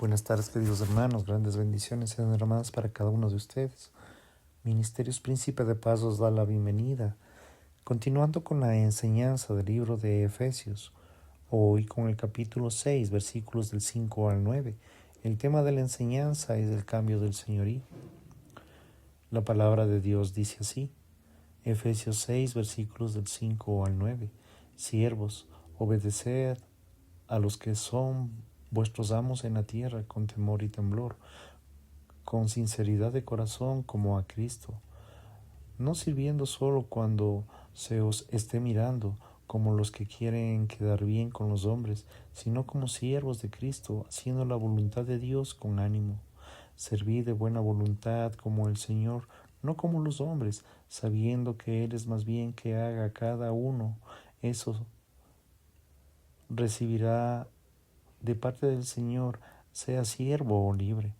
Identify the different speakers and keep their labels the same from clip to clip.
Speaker 1: Buenas tardes, queridos hermanos. Grandes bendiciones sean derramadas para cada uno de ustedes. Ministerios Príncipe de Paz os da la bienvenida. Continuando con la enseñanza del libro de Efesios, hoy con el capítulo 6, versículos del 5 al 9. El tema de la enseñanza es el cambio del señorío. La palabra de Dios dice así, Efesios 6, versículos del 5 al 9. Siervos, obedeced a los que son vuestros amos en la tierra con temor y temblor, con sinceridad de corazón como a Cristo, no sirviendo solo cuando se os esté mirando, como los que quieren quedar bien con los hombres, sino como siervos de Cristo, haciendo la voluntad de Dios con ánimo. Servid de buena voluntad como el Señor, no como los hombres, sabiendo que Él es más bien que haga cada uno eso recibirá de parte del Señor, sea siervo o libre.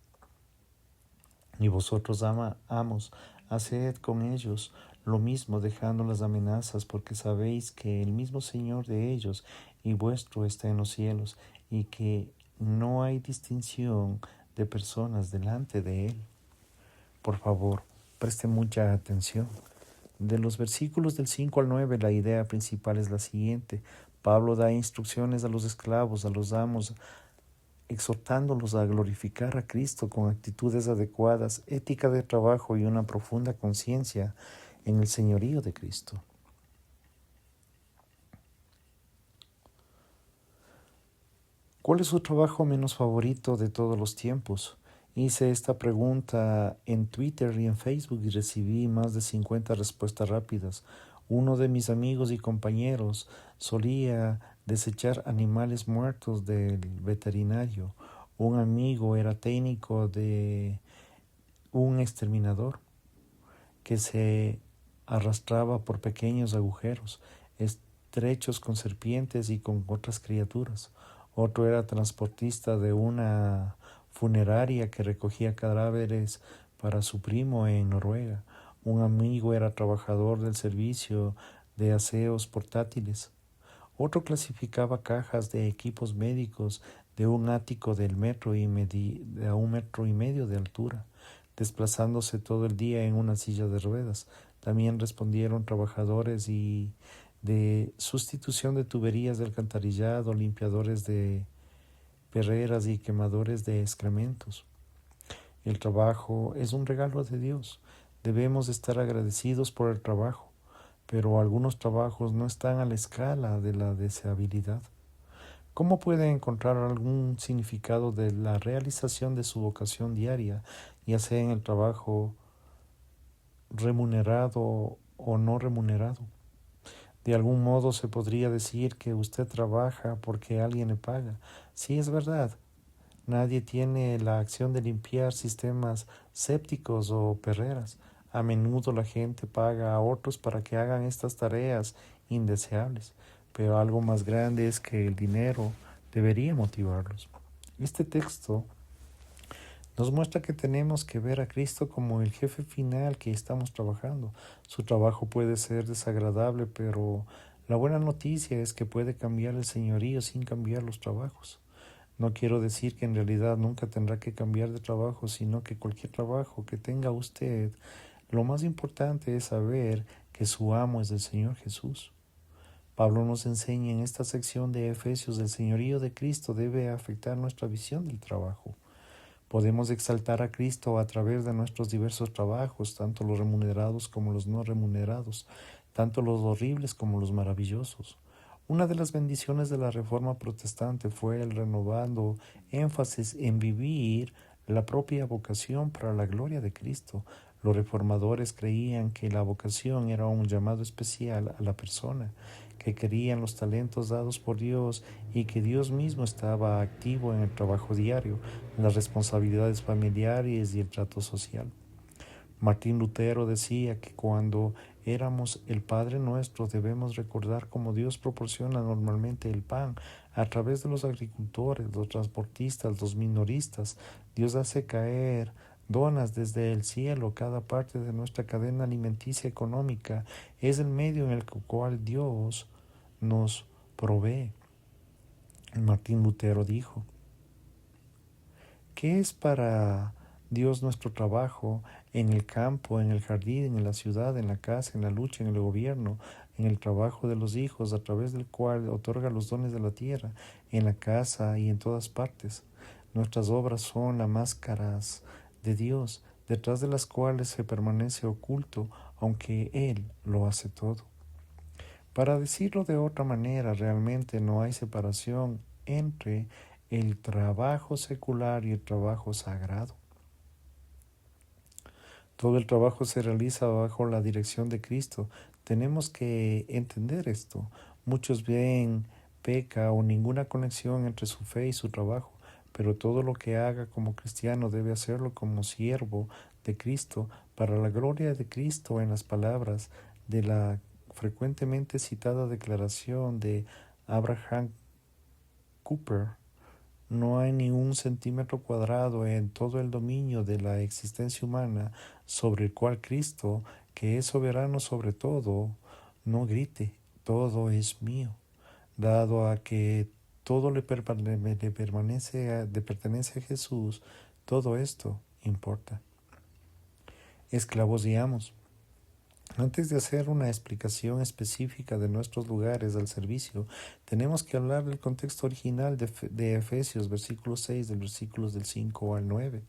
Speaker 1: Y vosotros, amos, haced con ellos lo mismo, dejando las amenazas, porque sabéis que el mismo Señor de ellos y vuestro está en los cielos, y que no hay distinción de personas delante de Él. Por favor, preste mucha atención. De los versículos del 5 al 9, la idea principal es la siguiente. Pablo da instrucciones a los esclavos, a los amos, exhortándolos a glorificar a Cristo con actitudes adecuadas, ética de trabajo y una profunda conciencia en el señorío de Cristo. ¿Cuál es su trabajo menos favorito de todos los tiempos? Hice esta pregunta en Twitter y en Facebook y recibí más de 50 respuestas rápidas. Uno de mis amigos y compañeros solía desechar animales muertos del veterinario. Un amigo era técnico de un exterminador que se arrastraba por pequeños agujeros estrechos con serpientes y con otras criaturas. Otro era transportista de una funeraria que recogía cadáveres para su primo en Noruega. Un amigo era trabajador del servicio de aseos portátiles. Otro clasificaba cajas de equipos médicos de un ático de 1,5 metros de altura, desplazándose todo el día en una silla de ruedas. También respondieron trabajadores de sustitución de tuberías de alcantarillado, limpiadores de perreras y quemadores de excrementos. El trabajo es un regalo de Dios. Debemos estar agradecidos por el trabajo, pero algunos trabajos no están a la escala de la deseabilidad. ¿Cómo puede encontrar algún significado de la realización de su vocación diaria, ya sea en el trabajo remunerado o no remunerado? De algún modo se podría decir que usted trabaja porque alguien le paga. Sí, es verdad. Nadie tiene la acción de limpiar sistemas sépticos o perreras. A menudo la gente paga a otros para que hagan estas tareas indeseables, pero algo más grande es que el dinero debería motivarlos. Este texto nos muestra que tenemos que ver a Cristo como el jefe final que estamos trabajando. Su trabajo puede ser desagradable, pero la buena noticia es que puede cambiar el señorío sin cambiar los trabajos. No quiero decir que en realidad nunca tendrá que cambiar de trabajo, sino que cualquier trabajo que tenga usted, lo más importante es saber que su amo es el Señor Jesús. Pablo nos enseña en esta sección de Efesios el señorío de Cristo debe afectar nuestra visión del trabajo. Podemos exaltar a Cristo a través de nuestros diversos trabajos, tanto los remunerados como los no remunerados, tanto los horribles como los maravillosos. Una de las bendiciones de la Reforma Protestante fue el renovando énfasis en vivir la propia vocación para la gloria de Cristo. Los reformadores creían que la vocación era un llamado especial a la persona, que querían los talentos dados por Dios y que Dios mismo estaba activo en el trabajo diario, en las responsabilidades familiares y el trato social. Martín Lutero decía que cuando éramos el Padre Nuestro debemos recordar cómo Dios proporciona normalmente el pan a través de los agricultores, los transportistas, los minoristas. Dios hace caer donas desde el cielo. Cada parte de nuestra cadena alimenticia económica es el medio en el cual Dios nos provee. Martín Lutero dijo, ¿Qué es para Dios nuestro trabajo en el campo, en el jardín, en la ciudad, en la casa, en la lucha, en el gobierno, en el trabajo de los hijos, a través del cual otorga los dones de la tierra, en la casa y en todas partes? Nuestras obras son las máscaras de Dios, detrás de las cuales se permanece oculto, aunque Él lo hace todo. Para decirlo de otra manera, realmente no hay separación entre el trabajo secular y el trabajo sagrado. Todo el trabajo se realiza bajo la dirección de Cristo. Tenemos que entender esto. Muchos ven peca o ninguna conexión entre su fe y su trabajo, pero todo lo que haga como cristiano debe hacerlo como siervo de Cristo, para la gloria de Cristo, en las palabras de la frecuentemente citada declaración de Abraham Cooper. No hay ni un centímetro cuadrado en todo el dominio de la existencia humana sobre el cual Cristo, que es soberano sobre todo, no grite: todo es mío, dado a que todo le pertenece a Jesús. Todo esto importa. Esclavos y amos. Antes de hacer una explicación específica de nuestros lugares al servicio, tenemos que hablar del contexto original de Efesios, versículo 6, del versículos del 5 al 9.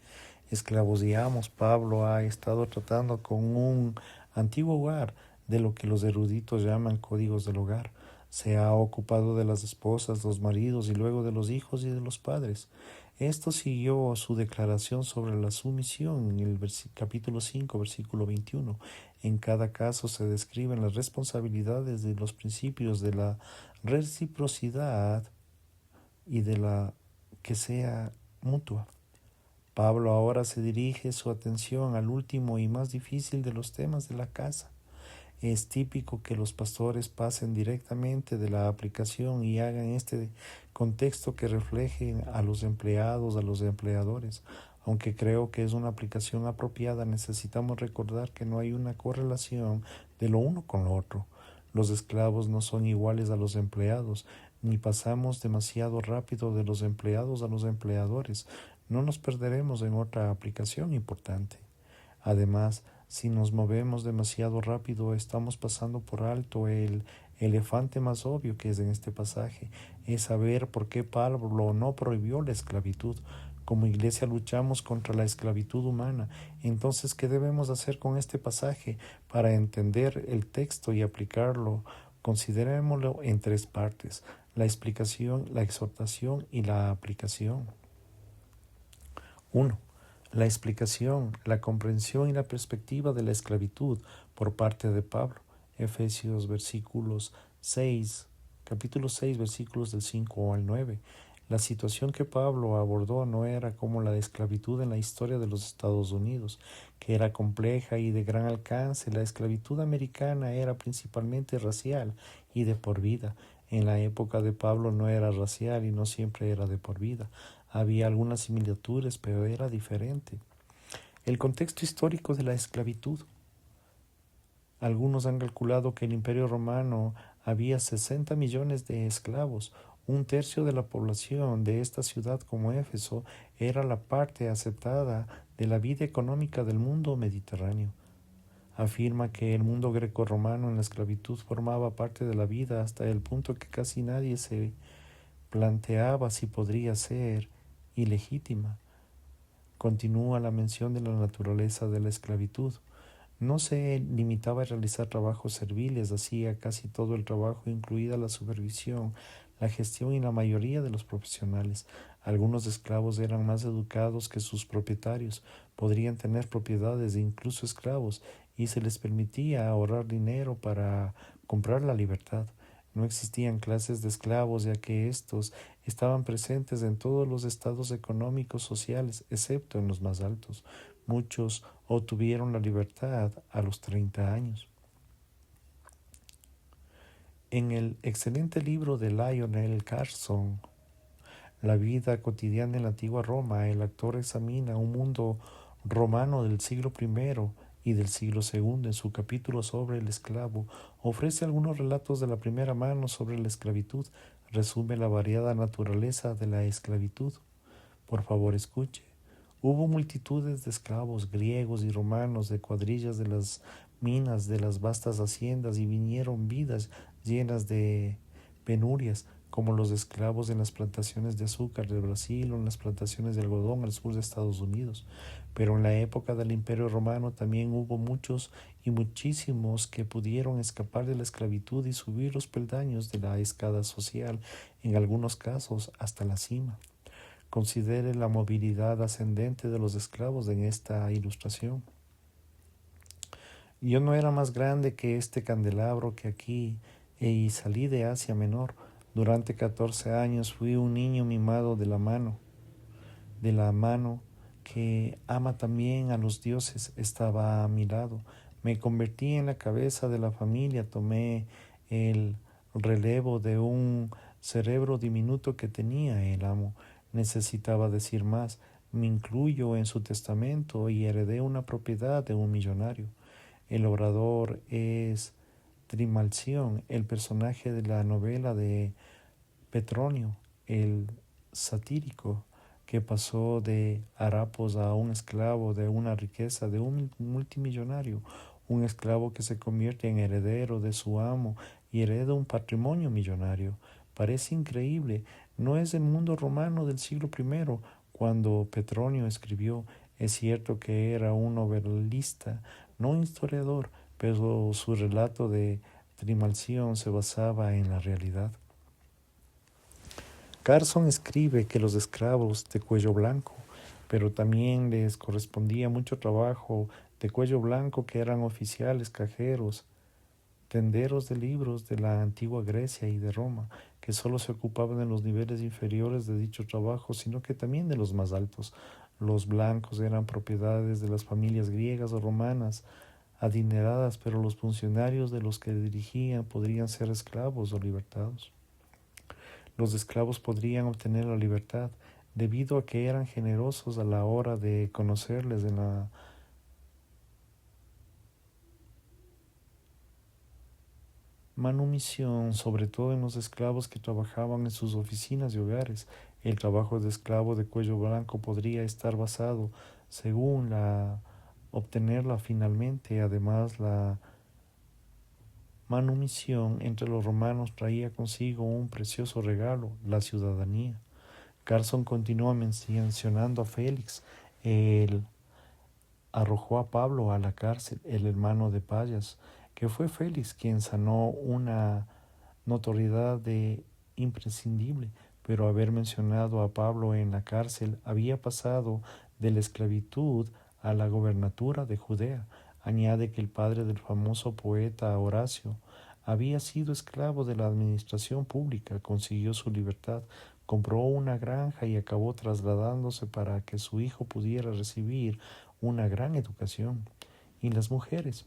Speaker 1: Esclavos y amos, Pablo ha estado tratando con un antiguo hogar de lo que los eruditos llaman códigos del hogar. Se ha ocupado de las esposas, los maridos y luego de los hijos y de los padres. Esto siguió su declaración sobre la sumisión en el capítulo 5, versículo 21. En cada caso se describen las responsabilidades de los principios de la reciprocidad y de la que sea mutua. Pablo ahora se dirige su atención al último y más difícil de los temas de la casa. Es típico que los pastores pasen directamente de la aplicación y hagan este contexto que refleje a los empleados, a los empleadores. Aunque creo que es una aplicación apropiada, necesitamos recordar que no hay una correlación de lo uno con lo otro. Los esclavos no son iguales a los empleados, ni pasamos demasiado rápido de los empleados a los empleadores. No nos perderemos en otra aplicación importante. Además, si nos movemos demasiado rápido, estamos pasando por alto el elefante más obvio que es en este pasaje, es saber por qué Pablo no prohibió la esclavitud. Como iglesia luchamos contra la esclavitud humana. Entonces, ¿qué debemos hacer con este pasaje para entender el texto y aplicarlo? Considerémoslo en tres partes: la explicación, la exhortación y la aplicación. 1. La explicación, la comprensión y la perspectiva de la esclavitud por parte de Pablo. Efesios capítulo 6, versículos del 5 al 9. La situación que Pablo abordó no era como la de esclavitud en la historia de los Estados Unidos, que era compleja y de gran alcance. La esclavitud americana era principalmente racial y de por vida. En la época de Pablo no era racial y no siempre era de por vida. Había algunas similitudes, pero era diferente. El contexto histórico de la esclavitud. Algunos han calculado que en el Imperio Romano había 60 millones de esclavos. Un tercio de la población de esta ciudad como Éfeso era la parte aceptada de la vida económica del mundo mediterráneo. Afirma que el mundo greco-romano en la esclavitud formaba parte de la vida hasta el punto que casi nadie se planteaba si podría ser ilegítima. Continúa la mención de la naturaleza de la esclavitud. No se limitaba a realizar trabajos serviles, hacía casi todo el trabajo, incluida la supervisión, la gestión y la mayoría de los profesionales. Algunos esclavos eran más educados que sus propietarios, podrían tener propiedades e incluso esclavos, y se les permitía ahorrar dinero para comprar la libertad. No existían clases de esclavos, ya que estos estaban presentes en todos los estados económicos sociales, excepto en los más altos. Muchos obtuvieron la libertad a los 30 años. En el excelente libro de Lionel Carson, La vida cotidiana en la antigua Roma, el autor examina un mundo romano del siglo I y del siglo II. En su capítulo sobre el esclavo, ofrece algunos relatos de la primera mano sobre la esclavitud. Resume la variada naturaleza de la esclavitud. Por favor, escuche. Hubo multitudes de esclavos griegos y romanos de cuadrillas de las minas de las vastas haciendas y vinieron vidas llenas de penurias, como los esclavos en las plantaciones de azúcar del Brasil o en las plantaciones de algodón al sur de Estados Unidos. Pero en la época del Imperio Romano también hubo muchos y muchísimos que pudieron escapar de la esclavitud y subir los peldaños de la escala social, en algunos casos hasta la cima. Considere la movilidad ascendente de los esclavos en esta ilustración. Yo no era más grande que este candelabro que aquí y salí de Asia Menor. Durante 14 años fui un niño mimado de la mano que ama también a los dioses estaba a mi lado. Me convertí en la cabeza de la familia, tomé el relevo de un cerebro diminuto que tenía el amo. Necesitaba decir más. Me incluyo en su testamento y heredé una propiedad de un millonario. El orador es Trimalción, el personaje de la novela de Petronio, el satírico, que pasó de harapos a un esclavo de una riqueza de un multimillonario, un esclavo que se convierte en heredero de su amo y hereda un patrimonio millonario. Parece increíble, no es el mundo romano del siglo I cuando Petronio escribió. Es cierto que era un novelista, no un historiador, pero su relato de Trimalción se basaba en la realidad. Carson escribe que los esclavos de cuello blanco, pero también les correspondía mucho trabajo de cuello blanco que eran oficiales, cajeros, tenderos de libros de la antigua Grecia y de Roma, que solo se ocupaban en los niveles inferiores de dicho trabajo, sino que también de los más altos. Los blancos eran propiedades de las familias griegas o romanas, adineradas, pero los funcionarios de los que dirigían podrían ser esclavos o libertados. Los esclavos podrían obtener la libertad debido a que eran generosos a la hora de conocerles en la manumisión, sobre todo en los esclavos que trabajaban en sus oficinas y hogares. El trabajo de esclavo de cuello blanco podría estar basado, según la obtenerla finalmente. Además, la manumisión entre los romanos traía consigo un precioso regalo, la ciudadanía. Carson continúa mencionando a Félix. Él arrojó a Pablo a la cárcel, el hermano de Payas, que fue Félix quien sanó una notoriedad de imprescindible, pero haber mencionado a Pablo en la cárcel había pasado de la esclavitud a la gobernatura de Judea. Añade que el padre del famoso poeta Horacio había sido esclavo de la administración pública, consiguió su libertad, compró una granja y acabó trasladándose para que su hijo pudiera recibir una gran educación. Y las mujeres.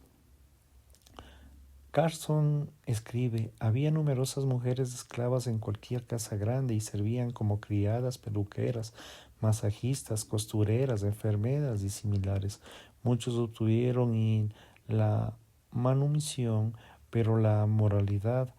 Speaker 1: Carson escribe, había numerosas mujeres esclavas en cualquier casa grande y servían como criadas, peluqueras, masajistas, costureras, enfermeras y similares. Muchos obtuvieron la manumisión, pero la moralidad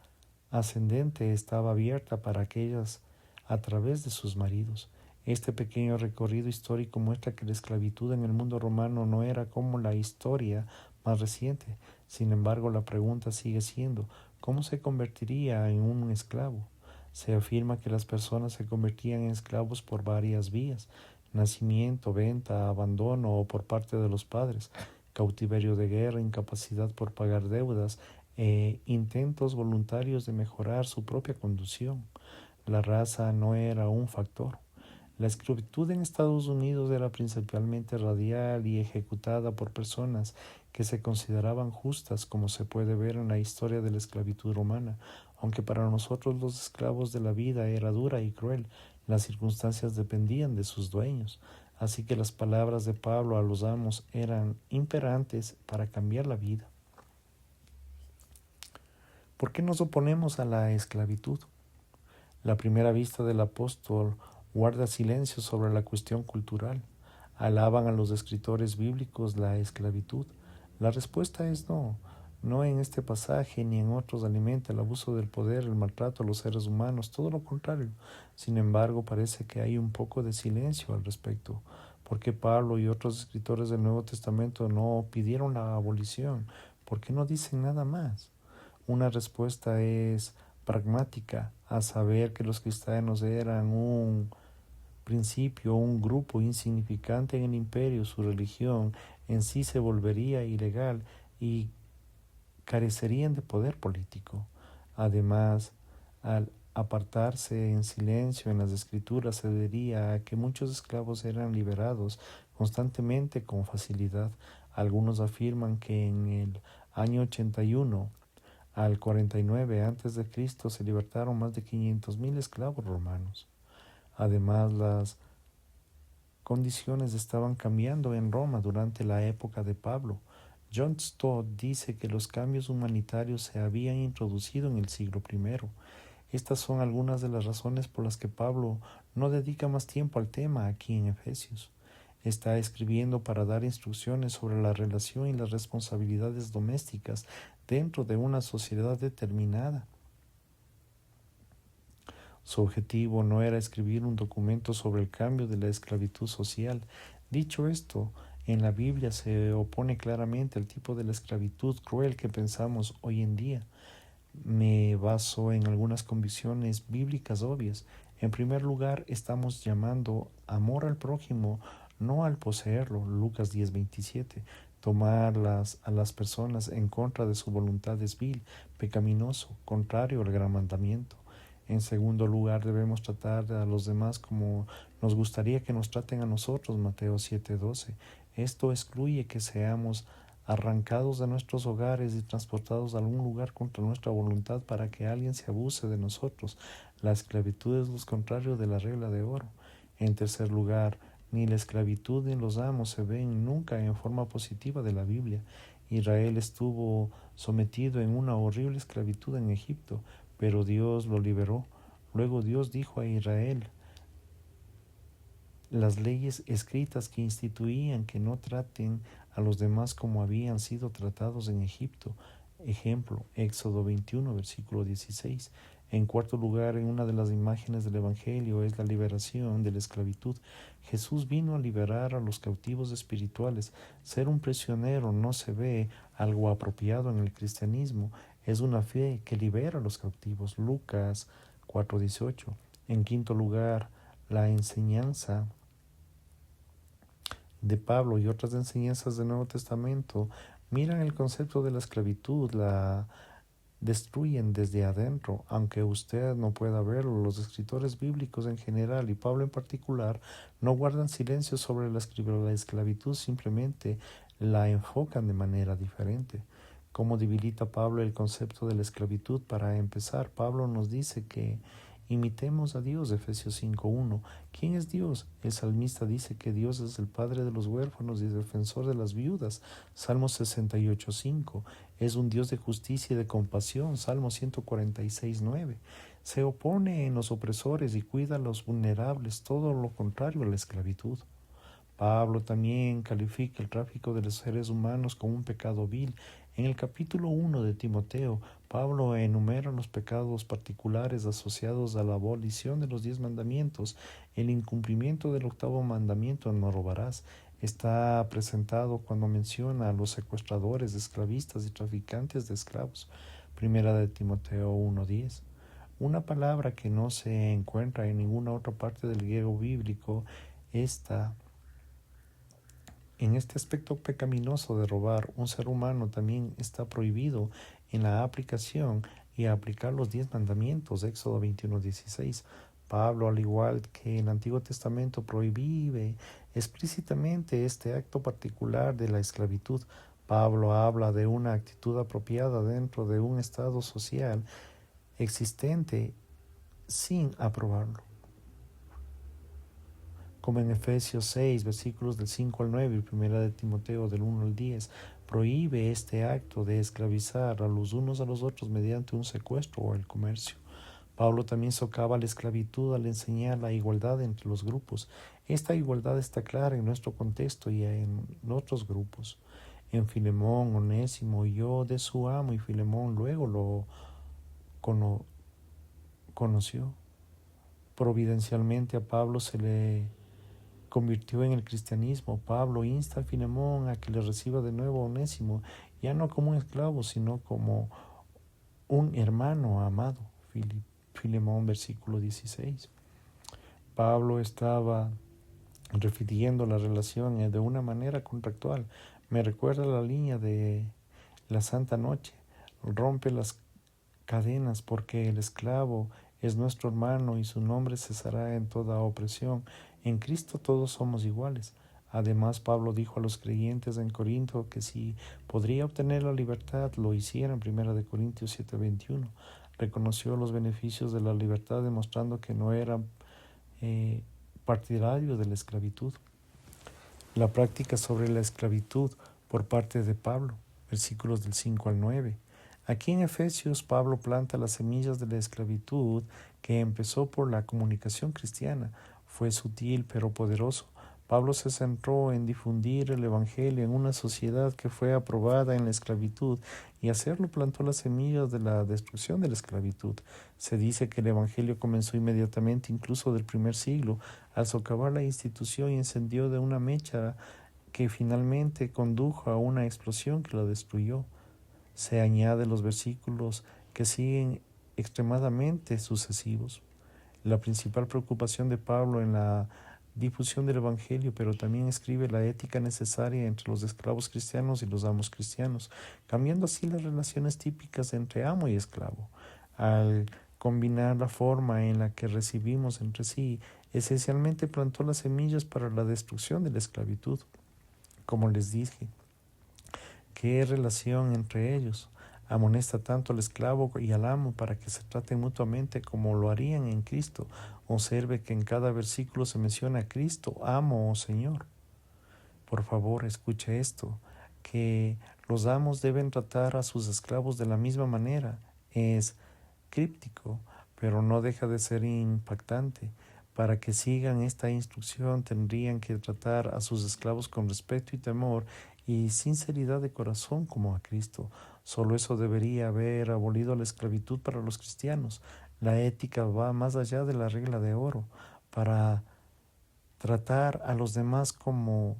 Speaker 1: ascendente estaba abierta para aquellas a través de sus maridos. Este pequeño recorrido histórico muestra que la esclavitud en el mundo romano no era como la historia más reciente. Sin embargo, la pregunta sigue siendo, ¿cómo se convertiría en un esclavo? Se afirma que las personas se convertían en esclavos por varias vías: nacimiento, venta, abandono o por parte de los padres, cautiverio de guerra, incapacidad por pagar deudas e intentos voluntarios de mejorar su propia condición. La raza no era un factor. La esclavitud en Estados Unidos era principalmente radial y ejecutada por personas que se consideraban justas, como se puede ver en la historia de la esclavitud romana. Aunque para nosotros los esclavos de la vida era dura y cruel, las circunstancias dependían de sus dueños. Así que las palabras de Pablo a los amos eran imperantes para cambiar la vida. ¿Por qué nos oponemos a la esclavitud? La primera vista del apóstol guarda silencio sobre la cuestión cultural. ¿Alaban a los escritores bíblicos la esclavitud? La respuesta es no. No en este pasaje ni en otros alimenta el abuso del poder, el maltrato a los seres humanos, todo lo contrario. Sin embargo, parece que hay un poco de silencio al respecto. ¿Por qué Pablo y otros escritores del Nuevo Testamento no pidieron la abolición? ¿Por qué no dicen nada más? Una respuesta es pragmática, a saber que los cristianos eran un principio, un grupo insignificante en el imperio, su religión en sí se volvería ilegal y carecerían de poder político. Además, al apartarse en silencio en las escrituras se vería a que muchos esclavos eran liberados constantemente con facilidad. Algunos afirman que en el año 81 al 49 a.C. se libertaron más de 500.000 esclavos romanos. Además, las condiciones estaban cambiando en Roma durante la época de Pablo. John Stott dice que los cambios humanitarios se habían introducido en el siglo I. Estas son algunas de las razones por las que Pablo no dedica más tiempo al tema aquí en Efesios. Está escribiendo para dar instrucciones sobre la relación y las responsabilidades domésticas dentro de una sociedad determinada. Su objetivo no era escribir un documento sobre el cambio de la esclavitud social. Dicho esto, en la Biblia se opone claramente al tipo de la esclavitud cruel que pensamos hoy en día. Me baso en algunas convicciones bíblicas obvias. En primer lugar, estamos llamando amor al prójimo, no al poseerlo. Lucas 10:27. Tomar a las personas en contra de su voluntad es vil, pecaminoso, contrario al gran mandamiento. En segundo lugar, debemos tratar a los demás como nos gustaría que nos traten a nosotros. Mateo 7:12. Esto excluye que seamos arrancados de nuestros hogares y transportados a algún lugar contra nuestra voluntad para que alguien se abuse de nosotros. La esclavitud es lo contrario de la regla de oro. En tercer lugar, ni la esclavitud ni los amos se ven nunca en forma positiva de la Biblia. Israel estuvo sometido en una horrible esclavitud en Egipto, pero Dios lo liberó. Luego Dios dijo a Israel las leyes escritas que instituían que no traten a los demás como habían sido tratados en Egipto. Ejemplo, Éxodo 21, versículo 16. En cuarto lugar, en una de las imágenes del Evangelio es la liberación de la esclavitud. Jesús vino a liberar a los cautivos espirituales. Ser un prisionero no se ve algo apropiado en el cristianismo. Es una fe que libera a los cautivos. Lucas 4:18. En quinto lugar, la enseñanza de Pablo y otras enseñanzas del Nuevo Testamento miran el concepto de la esclavitud, la destruyen desde adentro. Aunque usted no pueda verlo, los escritores bíblicos en general y Pablo en particular no guardan silencio sobre la esclavitud, simplemente la enfocan de manera diferente. ¿Cómo debilita Pablo el concepto de la esclavitud? Para empezar, Pablo nos dice que imitemos a Dios, Efesios 5:1. ¿Quién es Dios? El salmista dice que Dios es el padre de los huérfanos y defensor de las viudas, Salmo 68:5. Es un Dios de justicia y de compasión, Salmo 146:9. Se opone en los opresores y cuida a los vulnerables, todo lo contrario a la esclavitud. Pablo también califica el tráfico de los seres humanos como un pecado vil. En el capítulo 1 de Timoteo, Pablo enumera los pecados particulares asociados a la abolición de los 10 mandamientos. El incumplimiento del octavo mandamiento, no robarás, está presentado cuando menciona a los secuestradores, esclavistas y traficantes de esclavos. Primera de Timoteo 1:10. Una palabra que no se encuentra en ninguna otra parte del griego bíblico. En este aspecto pecaminoso de robar, un ser humano también está prohibido en la aplicación y aplicar los 10 mandamientos, Éxodo 21:16. Pablo, al igual que el Antiguo Testamento, prohíbe explícitamente este acto particular de la esclavitud. Pablo habla de una actitud apropiada dentro de un estado social existente sin aprobarlo, como en Efesios 6, versículos del 5 al 9 y Primera de Timoteo del 1 al 10, prohíbe este acto de esclavizar a los unos a los otros mediante un secuestro o el comercio. Pablo también socava la esclavitud al enseñar la igualdad entre los grupos. Esta igualdad está clara en nuestro contexto y en otros grupos. En Filemón, Onésimo huyó de su amo y Filemón luego lo conoció. Providencialmente a Pablo se le convirtió en el cristianismo. Pablo insta a Filemón a que le reciba de nuevo a Onésimo, ya no como un esclavo, sino como un hermano amado. Filemón, versículo 16. Pablo estaba refiriendo la relación de una manera contractual. Me recuerda la línea de la Santa Noche. Rompe las cadenas porque el esclavo es nuestro hermano y su nombre cesará en toda opresión. En Cristo todos somos iguales. Además, Pablo dijo a los creyentes en Corinto que si podría obtener la libertad, lo hiciera en 1 Corintios 7:21. Reconoció los beneficios de la libertad, demostrando que no era partidario de la esclavitud. La práctica sobre la esclavitud por parte de Pablo, versículos del 5 al 9. Aquí en Efesios, Pablo planta las semillas de la esclavitud que empezó por la comunicación cristiana. Fue sutil pero poderoso. Pablo se centró en difundir el Evangelio en una sociedad que fue aprobada en la esclavitud y hacerlo plantó las semillas de la destrucción de la esclavitud. Se dice que el Evangelio comenzó inmediatamente, incluso del primer siglo, al socavar la institución y encendió de una mecha que finalmente condujo a una explosión que la destruyó. Se añade los versículos que siguen extremadamente sucesivos. La principal preocupación de Pablo en la difusión del Evangelio, pero también escribe la ética necesaria entre los esclavos cristianos y los amos cristianos, cambiando así las relaciones típicas entre amo y esclavo. Al combinar la forma en la que recibimos entre sí, esencialmente plantó las semillas para la destrucción de la esclavitud. Como les dije, ¿qué relación entre ellos? Amonesta tanto al esclavo y al amo para que se traten mutuamente como lo harían en Cristo. Observe que en cada versículo se menciona a Cristo, amo o Señor. Por favor, escuche esto, que los amos deben tratar a sus esclavos de la misma manera. Es críptico, pero no deja de ser impactante. Para que sigan esta instrucción tendrían que tratar a sus esclavos con respeto y temor y sinceridad de corazón como a Cristo. Solo eso debería haber abolido la esclavitud para los cristianos. La ética va más allá de la regla de oro. Para tratar a los demás como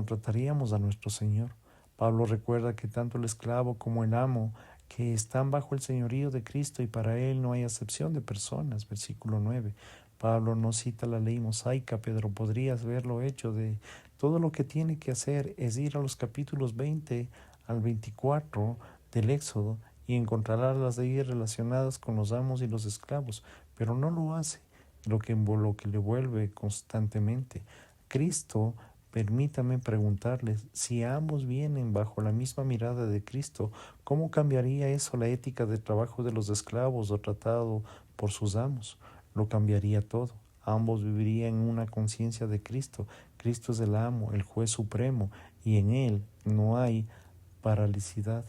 Speaker 1: trataríamos a nuestro Señor. Pablo recuerda que tanto el esclavo como el amo que están bajo el señorío de Cristo y para él no hay acepción de personas. Versículo 9. Pablo no cita la ley mosaica, pero podrías haberlo hecho. De todo lo que tiene que hacer es ir a los capítulos 20 al 24 del Éxodo y encontrará las leyes relacionadas con los amos y los esclavos, pero no lo hace, lo que le vuelve constantemente. Cristo, permítame preguntarles, si ambos vienen bajo la misma mirada de Cristo, ¿cómo cambiaría eso la ética de trabajo de los esclavos o tratado por sus amos? Lo cambiaría todo. Ambos vivirían en una conciencia de Cristo. Cristo es el amo, el juez supremo, y en él no hay paralicidad.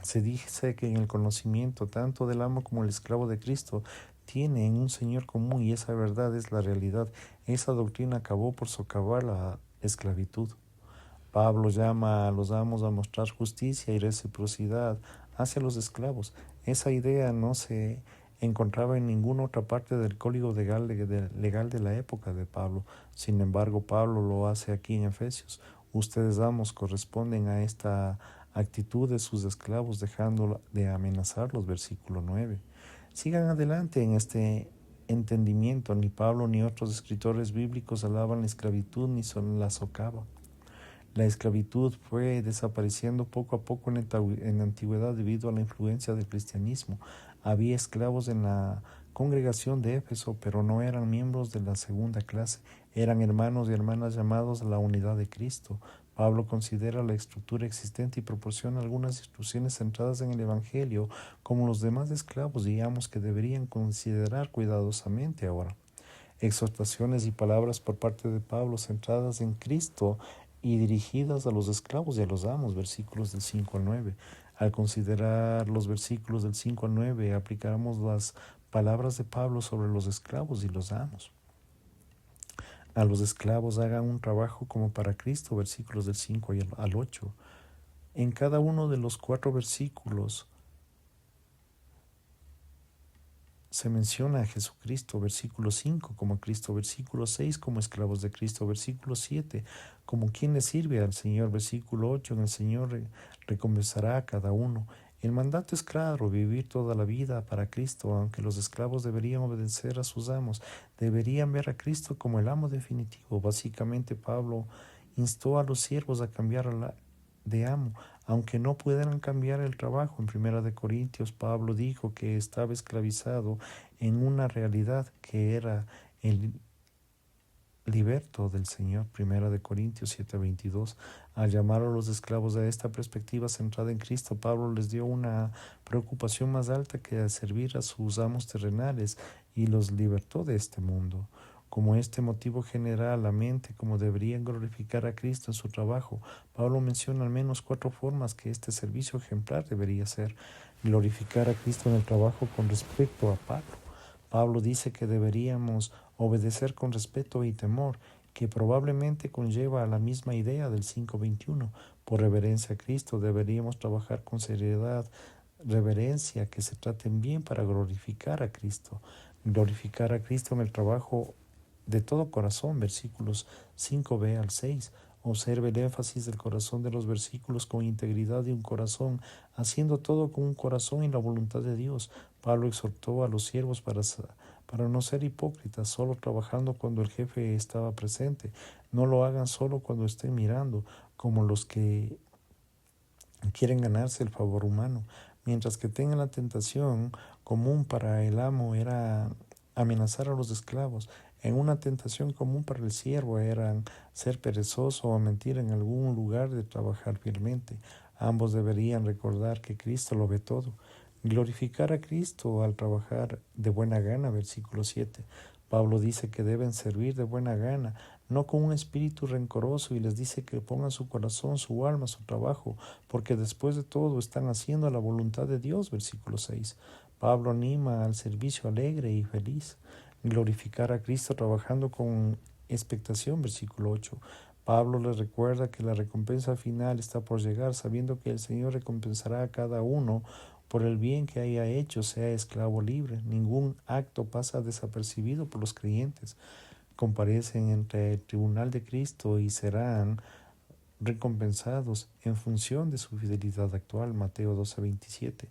Speaker 1: Se dice que en el conocimiento tanto del amo como el esclavo de Cristo tienen un Señor común y esa verdad es la realidad. Esa doctrina acabó por socavar la esclavitud. Pablo llama a los amos a mostrar justicia y reciprocidad hacia los esclavos. Esa idea no se encontraba en ninguna otra parte del código legal de la época de Pablo. Sin embargo, Pablo lo hace aquí en Efesios. Ustedes, amos, corresponden a esta actitud de sus esclavos, dejando de amenazarlos. Versículo 9. Sigan adelante en este entendimiento. Ni Pablo ni otros escritores bíblicos alaban la esclavitud ni la socavan. La esclavitud fue desapareciendo poco a poco en la antigüedad debido a la influencia del cristianismo. Había esclavos en la congregación de Éfeso, pero no eran miembros de la segunda clase. Eran hermanos y hermanas llamados a la unidad de Cristo. Pablo considera la estructura existente y proporciona algunas instrucciones centradas en el Evangelio, como los demás esclavos y amos que deberían considerar cuidadosamente ahora. Exhortaciones y palabras por parte de Pablo centradas en Cristo y dirigidas a los esclavos y a los amos, versículos del 5 al 9. Al considerar los versículos del 5 al 9, aplicamos las palabras de Pablo sobre los esclavos y los amos. A los esclavos hagan un trabajo como para Cristo, versículos del 5 al 8. En cada uno de los 4 versículos se menciona a Jesucristo, versículo 5, como Cristo, versículo 6, como esclavos de Cristo, versículo 7, como quien le sirve al Señor, versículo 8, en el Señor recompensará a cada uno. El mandato es claro, vivir toda la vida para Cristo, aunque los esclavos deberían obedecer a sus amos, deberían ver a Cristo como el amo definitivo. Básicamente, Pablo instó a los siervos a cambiar de amo, aunque no pudieran cambiar el trabajo. En Primera de Corintios, Pablo dijo que estaba esclavizado en una realidad que era el liberto del Señor. Primera de Corintios 7:22. Al llamar a los esclavos a esta perspectiva centrada en Cristo, Pablo les dio una preocupación más alta que a servir a sus amos terrenales y los libertó de este mundo. Como este motivo genera a la mente como deberían glorificar a Cristo en su trabajo, Pablo menciona al menos 4 formas que este servicio ejemplar debería ser. Glorificar a Cristo en el trabajo con respecto a Pablo. Pablo dice que deberíamos obedecer con respeto y temor, que probablemente conlleva a la misma idea del 5:21. Por reverencia a Cristo deberíamos trabajar con seriedad, reverencia, que se traten bien para glorificar a Cristo. Glorificar a Cristo en el trabajo de todo corazón, versículos 5b al 6. Observe el énfasis del corazón de los versículos con integridad de un corazón, haciendo todo con un corazón en la voluntad de Dios. Pablo exhortó a los siervos para no ser hipócritas, solo trabajando cuando el jefe estaba presente. No lo hagan solo cuando estén mirando, como los que quieren ganarse el favor humano, mientras que tengan la tentación común para el amo era amenazar a los esclavos. En una tentación común para el siervo eran ser perezoso o mentir en algún lugar de trabajar fielmente. Ambos deberían recordar que Cristo lo ve todo. Glorificar a Cristo al trabajar de buena gana, versículo 7. Pablo dice que deben servir de buena gana, no con un espíritu rencoroso, y les dice que pongan su corazón, su alma, su trabajo, porque después de todo están haciendo la voluntad de Dios, versículo 6. Pablo anima al servicio alegre y feliz. Glorificar a Cristo trabajando con expectación, versículo 8. Pablo les recuerda que la recompensa final está por llegar, sabiendo que el Señor recompensará a cada uno por el bien que haya hecho, sea esclavo o libre. Ningún acto pasa desapercibido por los creyentes. Comparecen ante el tribunal de Cristo y serán recompensados en función de su fidelidad actual. Mateo 12:27.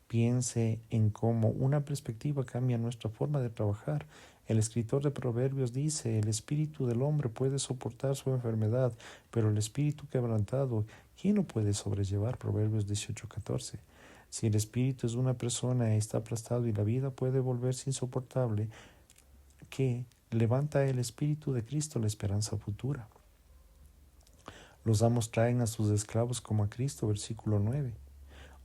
Speaker 1: Piense en cómo una perspectiva cambia nuestra forma de trabajar. El escritor de Proverbios dice: el espíritu del hombre puede soportar su enfermedad, pero el espíritu quebrantado, ¿quién lo puede sobrellevar? Proverbios 18:14. Si el espíritu es una persona está aplastado y la vida puede volverse insoportable, ¿qué levanta el espíritu de Cristo la esperanza futura? Los amos traen a sus esclavos como a Cristo, versículo 9.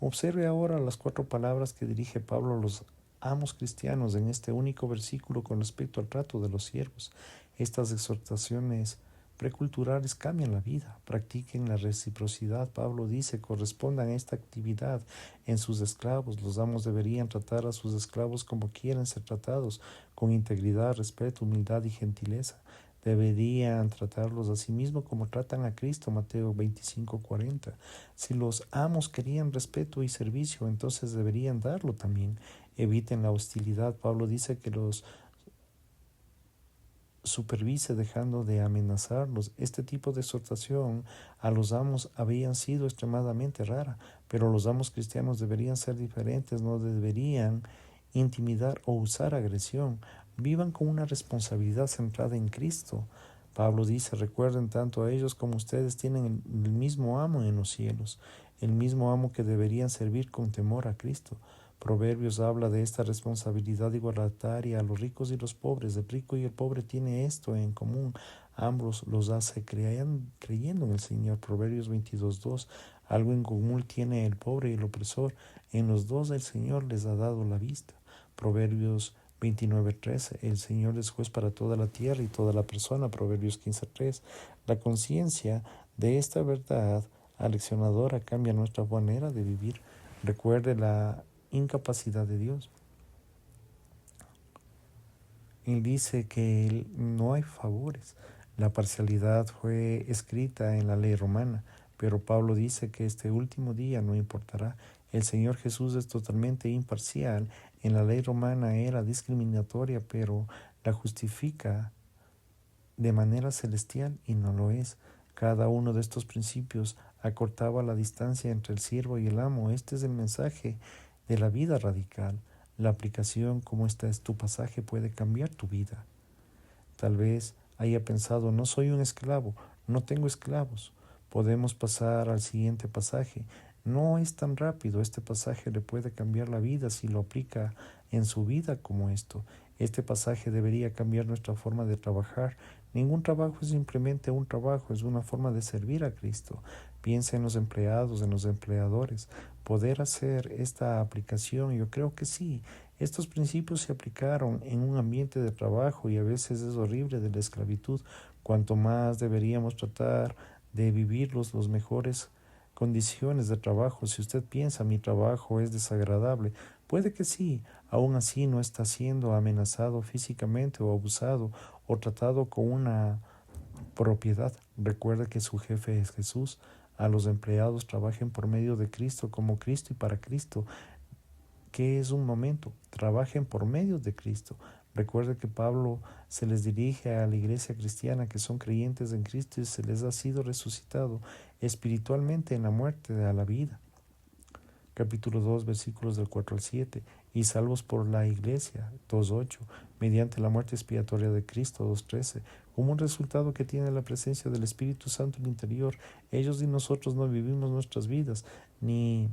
Speaker 1: Observe ahora las 4 palabras que dirige Pablo a los amos cristianos en este único versículo con respecto al trato de los siervos. Estas exhortaciones preculturales cambian la vida. Practiquen la reciprocidad. Pablo dice: correspondan a esta actividad en sus esclavos. Los amos deberían tratar a sus esclavos como quieren ser tratados, con integridad, respeto, humildad y gentileza. Deberían tratarlos a sí mismos como tratan a Cristo, Mateo 25:40. Si los amos querían respeto y servicio, entonces deberían darlo también. Eviten la hostilidad. Pablo dice que los supervise dejando de amenazarlos. Este tipo de exhortación a los amos habían sido extremadamente rara, pero los amos cristianos deberían ser diferentes, no deberían intimidar o usar agresión. Vivan con una responsabilidad centrada en Cristo. Pablo dice: recuerden tanto a ellos como ustedes tienen el mismo amo en los cielos, el mismo amo que deberían servir con temor a Cristo. Proverbios habla de esta responsabilidad igualitaria a los ricos y los pobres. El rico y el pobre tienen esto en común. Ambos los hace creyendo en el Señor. Proverbios 22:2. Algo en común tiene el pobre y el opresor. En los dos el Señor les ha dado la vista. Proverbios 29:13. El Señor es juez para toda la tierra y toda la persona. Proverbios 15:3. La conciencia de esta verdad aleccionadora cambia nuestra manera de vivir. Recuerde la incapacidad de Dios. Él dice que no hay favores. La parcialidad fue escrita en la ley romana, pero Pablo dice que este último día no importará. El Señor Jesús es totalmente imparcial. En la ley romana era discriminatoria, pero la justifica de manera celestial y no lo es. Cada uno de estos principios acortaba la distancia entre el siervo y el amo. Este es el mensaje de la vida radical. La aplicación como esta es tu pasaje puede cambiar tu vida. Tal vez haya pensado, no soy un esclavo, no tengo esclavos. Podemos pasar al siguiente pasaje. No es tan rápido, este pasaje le puede cambiar la vida si lo aplica en su vida como esto. Este pasaje debería cambiar nuestra forma de trabajar. Ningún trabajo es simplemente un trabajo, es una forma de servir a Cristo. Piensa en los empleados, en los empleadores. Poder hacer esta aplicación, yo creo que sí. Estos principios se aplicaron en un ambiente de trabajo y a veces es horrible de la esclavitud. Cuanto más deberíamos tratar de vivir los mejores condiciones de trabajo. Si usted piensa mi trabajo es desagradable, puede que sí, aún así no está siendo amenazado físicamente o abusado o tratado con una propiedad. Recuerda que su jefe es Jesús. A los empleados trabajen por medio de Cristo, como Cristo y para Cristo. ¿Qué es un momento? Trabajen por medio de Cristo. Recuerde que Pablo se les dirige a la iglesia cristiana que son creyentes en Cristo y se les ha sido resucitado espiritualmente en la muerte a la vida. Capítulo 2, versículos del 4 al 7. Y salvos por la iglesia, 2.8, mediante la muerte expiatoria de Cristo, 2.13, como un resultado que tiene la presencia del Espíritu Santo en el interior. Ellos y nosotros no vivimos nuestras vidas, ni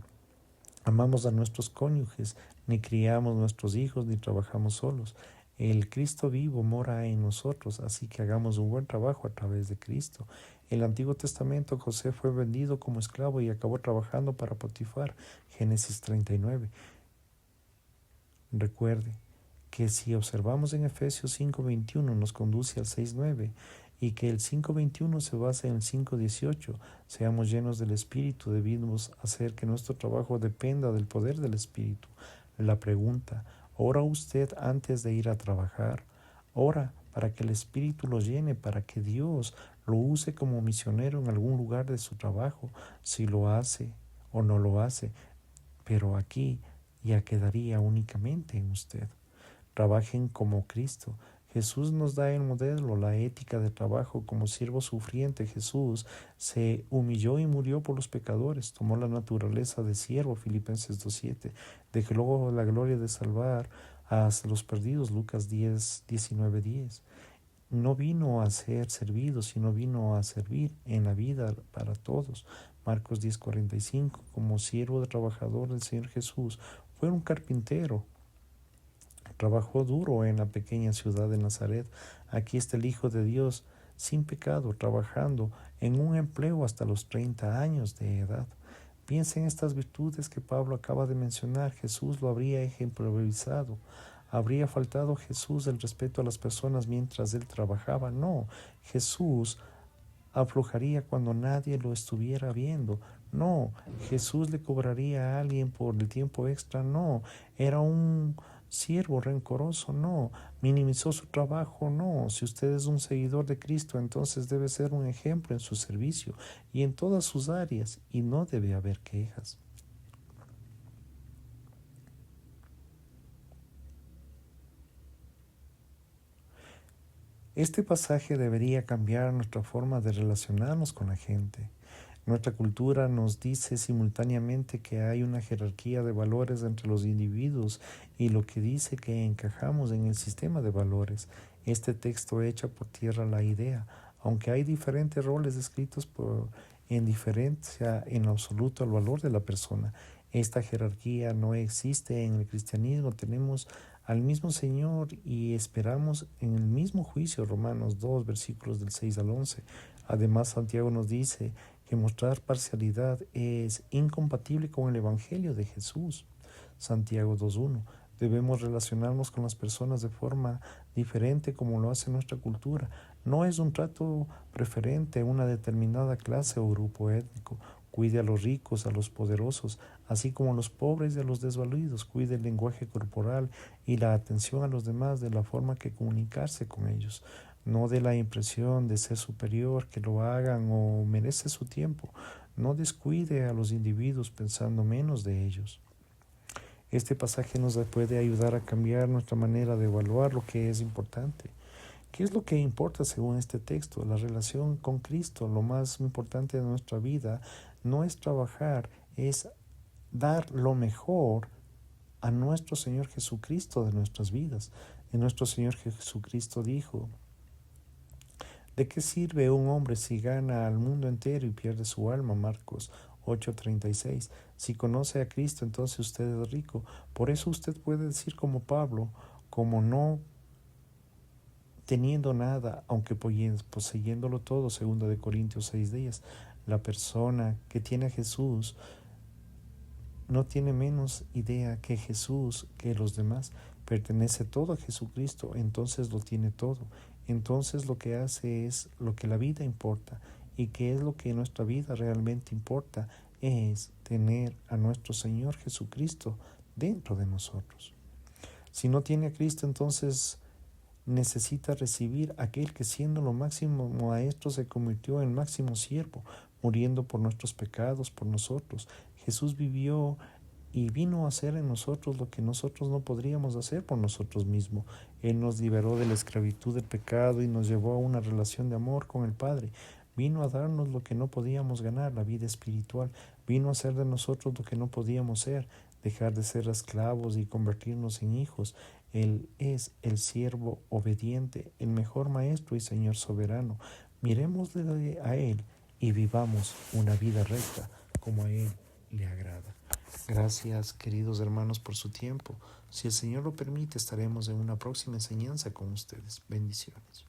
Speaker 1: amamos a nuestros cónyuges, ni criamos nuestros hijos, ni trabajamos solos. El Cristo vivo mora en nosotros, así que hagamos un buen trabajo a través de Cristo. En el Antiguo Testamento José fue vendido como esclavo y acabó trabajando para Potifar. Génesis 39. Recuerde que si observamos en Efesios 5.21 nos conduce al 6.9 y que el 5.21 se basa en el 5.18. Seamos llenos del Espíritu, debemos hacer que nuestro trabajo dependa del poder del Espíritu. La pregunta, ¿ora usted antes de ir a trabajar? Ora para que el Espíritu lo llene, para que Dios lo use como misionero en algún lugar de su trabajo, si lo hace o no lo hace. Pero aquí ya quedaría únicamente en usted. Trabajen como Cristo. Jesús nos da el modelo, la ética de trabajo como siervo sufriente. Jesús se humilló y murió por los pecadores, tomó la naturaleza de siervo, Filipenses 2.7, dejó la gloria de salvar a los perdidos, Lucas 10:19-10. No vino a ser servido, sino vino a servir en la vida para todos. Marcos 10:45, como siervo de trabajador del Señor Jesús, fue un carpintero. Trabajó duro en la pequeña ciudad de Nazaret. Aquí está el Hijo de Dios, sin pecado, trabajando en un empleo hasta los 30 años de edad. Piensa en estas virtudes que Pablo acaba de mencionar. Jesús lo habría ejemplarizado. ¿Habría faltado Jesús el respeto a las personas mientras él trabajaba? No. Jesús aflojaría cuando nadie lo estuviera viendo. No. Jesús le cobraría a alguien por el tiempo extra. No. Era un siervo rencoroso. No. Minimizó su trabajo. No. Si usted es un seguidor de Cristo, entonces debe ser un ejemplo en su servicio y en todas sus áreas, y no debe haber quejas. Este pasaje debería cambiar nuestra forma de relacionarnos con la gente. Nuestra cultura nos dice simultáneamente que hay una jerarquía de valores entre los individuos y lo que dice que encajamos en el sistema de valores. Este texto echa por tierra la idea, aunque hay diferentes roles descritos en diferencia en absoluto al valor de la persona. Esta jerarquía no existe en el cristianismo. Tenemos al mismo Señor y esperamos en el mismo juicio. Romanos 2, versículos del 6 al 11. Además, Santiago nos dice que mostrar parcialidad es incompatible con el Evangelio de Jesús. Santiago 2.1. Debemos relacionarnos con las personas de forma diferente como lo hace nuestra cultura. No es un trato preferente a una determinada clase o grupo étnico. Cuide a los ricos, a los poderosos, así como a los pobres y a los desvalidos. Cuide el lenguaje corporal y la atención a los demás de la forma que comunicarse con ellos. No dé la impresión de ser superior, que lo hagan o merece su tiempo. No descuide a los individuos pensando menos de ellos. Este pasaje nos puede ayudar a cambiar nuestra manera de evaluar lo que es importante. ¿Qué es lo que importa según este texto? La relación con Cristo. Lo más importante de nuestra vida no es trabajar, es dar lo mejor a nuestro Señor Jesucristo de nuestras vidas. Y nuestro Señor Jesucristo dijo: ¿de qué sirve un hombre si gana al mundo entero y pierde su alma? Marcos 8:36. Si conoce a Cristo, entonces usted es rico. Por eso usted puede decir como Pablo, como no teniendo nada, aunque poseyéndolo todo, 2 Corintios 6:10. La persona que tiene a Jesús no tiene menos idea que Jesús, que los demás. Pertenece todo a Jesucristo, entonces lo tiene todo. Entonces lo que hace es lo que la vida importa. ¿Y qué es lo que en nuestra vida realmente importa? Es tener a nuestro Señor Jesucristo dentro de nosotros. Si no tiene a Cristo, entonces necesita recibir aquel que, siendo lo máximo maestro, se convirtió en máximo siervo, muriendo por nuestros pecados, por nosotros. Jesús vivió y vino a hacer en nosotros lo que nosotros no podríamos hacer por nosotros mismos. Él nos liberó de la esclavitud del pecado y nos llevó a una relación de amor con el Padre. Vino a darnos lo que no podíamos ganar, la vida espiritual. Vino a hacer de nosotros lo que no podíamos ser, dejar de ser esclavos y convertirnos en hijos. Él es el siervo obediente, el mejor maestro y Señor soberano. Miremosle a Él y vivamos una vida recta como a Él le agrada. Gracias, queridos hermanos, por su tiempo. Si el Señor lo permite, estaremos en una próxima enseñanza con ustedes. Bendiciones.